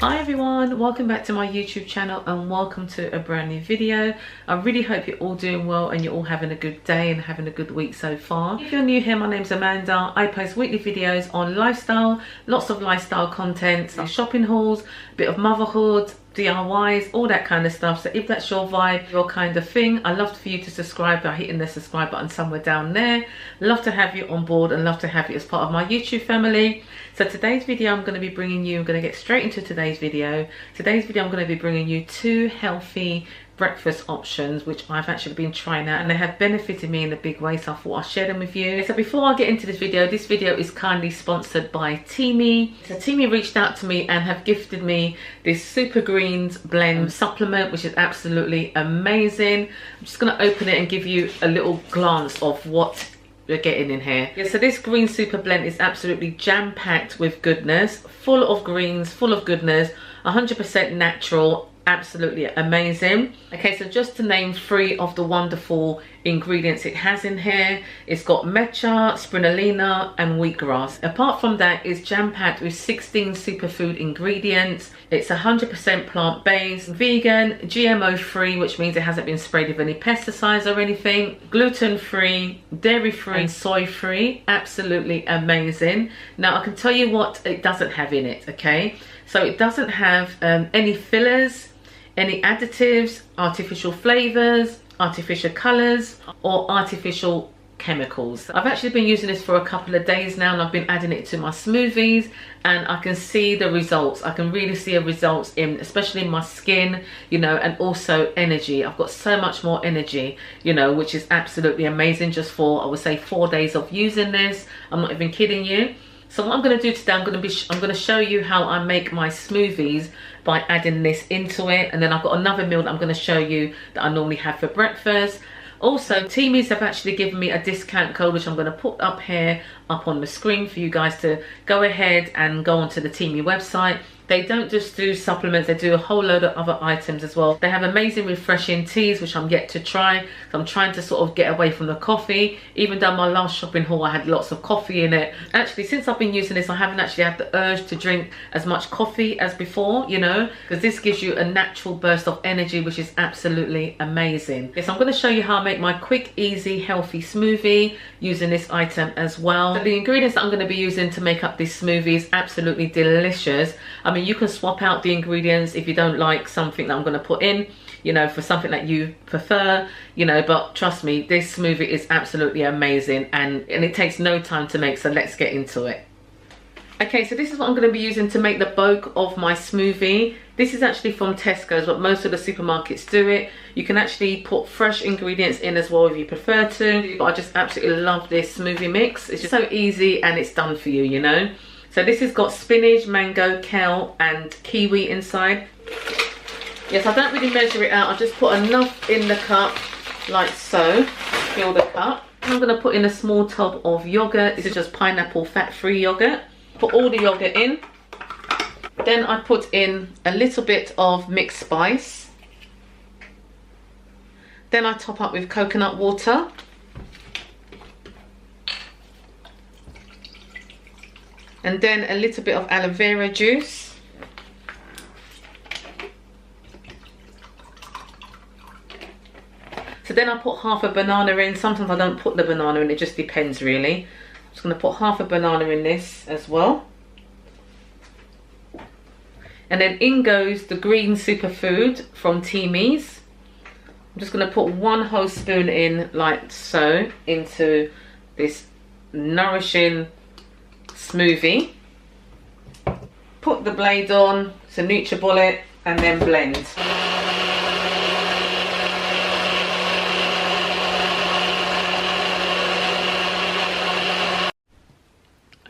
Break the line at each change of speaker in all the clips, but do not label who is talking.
Hi everyone, welcome back to my YouTube channel and welcome to a brand new video. I really hope you're all doing well and you're all having a good day and having a good week so far. If you're new here, my name's Amanda. I post weekly videos on lifestyle, lots of lifestyle content, shopping hauls, a bit of motherhood, DIYs, all that kind of stuff. So if that's your vibe, your kind of thing, I'd love for you to subscribe by hitting the subscribe button somewhere down there. Love to have you on board and love to have you as part of my YouTube family. So today's video I'm going to be bringing you, I'm going to get straight into today's video. Today's video I'm going to be bringing you 2 healthy breakfast options which I've actually been trying out and they have benefited me in a big way, so I thought I'll share them with you. So before I get into this video is kindly sponsored by Teami. So Teami reached out to me and have gifted me this Super Greens blend supplement, which is absolutely amazing. I'm just going to open it and give you a little glance of what we're getting in here. Yeah, so this green super blend is absolutely jam-packed with goodness, full of greens, full of goodness, 100% natural, absolutely amazing. Okay, so just to name 3 of the wonderful ingredients it has in here, it's got matcha, spirulina and wheatgrass. Apart from that, it's jam-packed with 16 superfood ingredients. It's 100% plant-based, vegan, GMO-free, which means it hasn't been sprayed with any pesticides or anything, gluten-free, dairy-free and soy-free. Absolutely amazing. Now I can tell you what it doesn't have in it, okay? So it doesn't have any fillers, any additives, artificial flavors, artificial colors or artificial chemicals. I've actually been using this for a couple of days now and I've been adding it to my smoothies and I can see the results. I can really see a results in, especially in my skin, you know, and also energy. I've got so much more energy, you know, which is absolutely amazing just for, I would say, 4 days of using this. I'm not even kidding you. So what I'm going to do today, I'm going to show you how I make my smoothies by adding this into it, and then I've got another meal that I'm going to show you that I normally have for breakfast. Also, Teamis have actually given me a discount code which I'm going to put up here, up on the screen for you guys to go ahead and go onto the Teami website. They don't just do supplements, they do a whole load of other items as well. They have amazing refreshing teas, which I'm yet to try. So I'm trying to sort of get away from the coffee. Even though my last shopping haul, I had lots of coffee in it. Actually, since I've been using this, I haven't actually had the urge to drink as much coffee as before, you know, because this gives you a natural burst of energy, which is absolutely amazing. Yes, I'm going to show you how I make my quick, easy, healthy smoothie using this item as well. So the ingredients that I'm going to be using to make up this smoothie is absolutely delicious. I mean, you can swap out the ingredients if you don't like something that I'm going to put in, you know, for something that you prefer, you know, but trust me, this smoothie is absolutely amazing and it takes no time to make, so let's get into it. Okay, so this is what I'm going to be using to make the bulk of my smoothie. This is actually from Tesco's, but most of the supermarkets do it. You can actually put fresh ingredients in as well if you prefer to, but I just absolutely love this smoothie mix. It's just so easy and it's done for you, you know. So this has got spinach, mango, kale and kiwi inside. Yes, I don't really measure it out. I just put enough in the cup, like so. Fill the cup. I'm going to put in a small tub of yogurt. This is just pineapple fat-free yogurt. Put all the yogurt in. Then I put in a little bit of mixed spice. Then I top up with coconut water. And then a little bit of aloe vera juice. So then I put half a banana in. Sometimes I don't put the banana in, it just depends really. I'm just going to put half a banana in this as well. And then in goes the green superfood from Teami's. I'm just going to put 1 whole spoon in, like so, into this nourishing smoothie. Put the blade on, it's a NutriBullet, and then blend.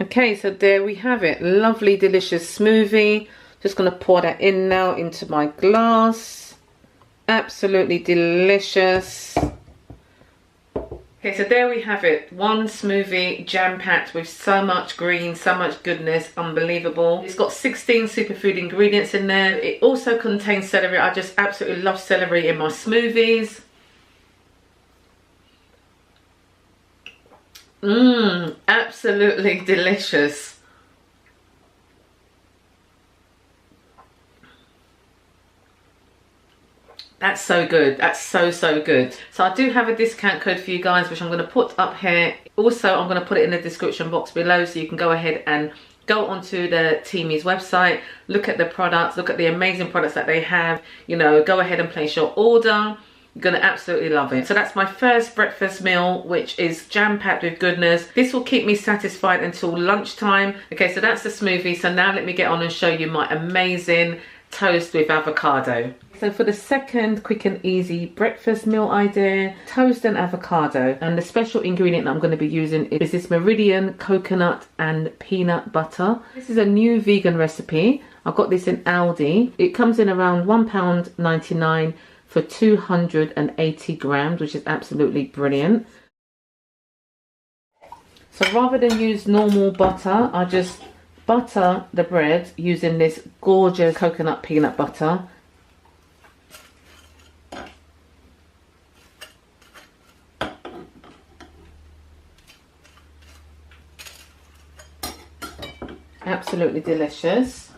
Okay, so there we have it. Lovely, delicious smoothie. Just going to pour that in now into my glass. Absolutely delicious. Okay, so there we have it. 1 smoothie jam-packed with so much green, so much goodness, unbelievable. It's got 16 superfood ingredients in there. It also contains celery. I just absolutely love celery in my smoothies. Absolutely delicious. That's so good. That's so good. So I do have a discount code for you guys, which I'm going to put up here. Also, I'm going to put it in the description box below, so you can go ahead and go onto the Teami's website, look at the products, look at the amazing products that they have. You know, go ahead and place your order. You're going to absolutely love it. So that's my first breakfast meal, which is jam-packed with goodness. This will keep me satisfied until lunchtime. Okay, so that's the smoothie. So now let me get on and show you my amazing toast with avocado. So for the second quick and easy breakfast meal idea, toast and avocado. And the special ingredient that I'm going to be using is this Meridian coconut and peanut butter. This is a new vegan recipe. I got this in Aldi. It comes in around £1.99 for 280 grams, which is absolutely brilliant. So rather than use normal butter, I just butter the bread using this gorgeous coconut peanut butter. Absolutely delicious.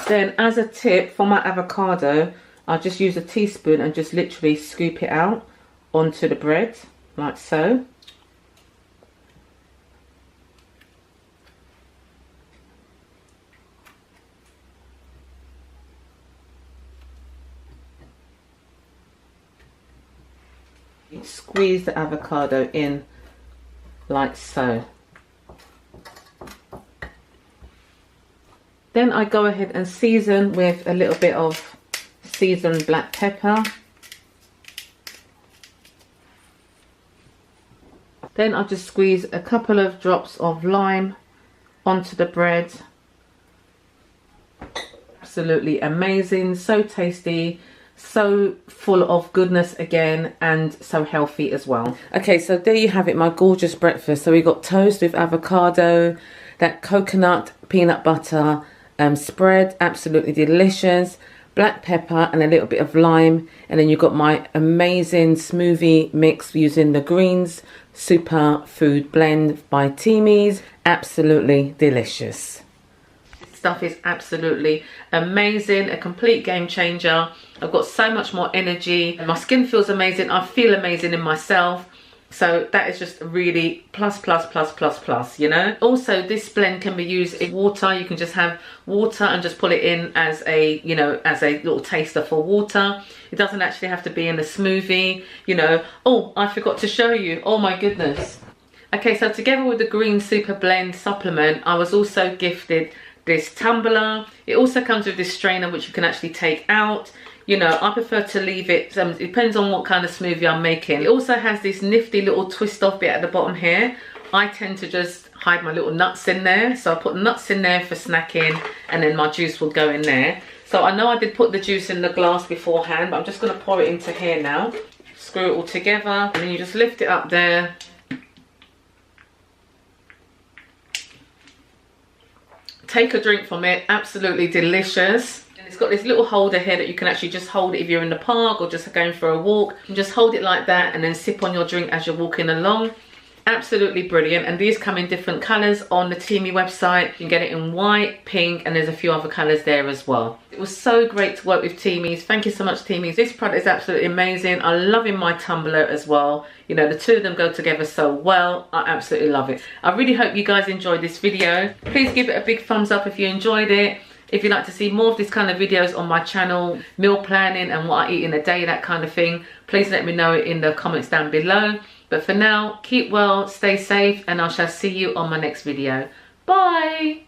Then as a tip for my avocado, I just use a teaspoon and just literally scoop it out onto the bread like so. Squeeze the avocado in like so. Then I go ahead and season with a little bit of seasoned black pepper. Then I'll just squeeze a couple of drops of lime onto the bread. Absolutely amazing, so tasty, so full of goodness again, and so healthy as well. Okay, so there you have it, my gorgeous breakfast. So we got toast with avocado, that coconut peanut butter spread, absolutely delicious, black pepper and a little bit of lime, and then you've got my amazing smoothie mix using the greens superfood blend by Teami's. Absolutely delicious. Stuff is absolutely amazing, a complete game changer. I've got so much more energy, my skin feels amazing, I feel amazing in myself. So that is just really plus, you know. Also, this blend can be used in water. You can just have water and just pull it in as a, you know, as a little taster for water. It doesn't actually have to be in a smoothie, you know. Oh, I forgot to show you. Oh my goodness. Okay, so together with the green super blend supplement, I was also gifted this tumbler. It also comes with this strainer which you can actually take out. You know, I prefer to leave it, it depends on what kind of smoothie I'm making. It also has this nifty little twist off bit at the bottom here. I tend to just hide my little nuts in there. So I put nuts in there for snacking, and then my juice will go in there. So I know I did put the juice in the glass beforehand, but I'm just going to pour it into here now. Screw it all together, and then you just lift it up there. Take a drink from it, absolutely delicious. It's got this little holder here that you can actually just hold it if you're in the park or just going for a walk. And just hold it like that and then sip on your drink as you're walking along. Absolutely brilliant. And these come in different colours on the Teami website. You can get it in white, pink, and there's a few other colours there as well. It was so great to work with Teami's. Thank you so much, Teami's. This product is absolutely amazing. I'm loving my tumbler as well. You know, the two of them go together so well. I absolutely love it. I really hope you guys enjoyed this video. Please give it a big thumbs up if you enjoyed it. If you'd like to see more of this kind of videos on my channel, meal planning and what I eat in a day, that kind of thing, please let me know in the comments down below. But for now, keep well, stay safe, and I shall see you on my next video. Bye!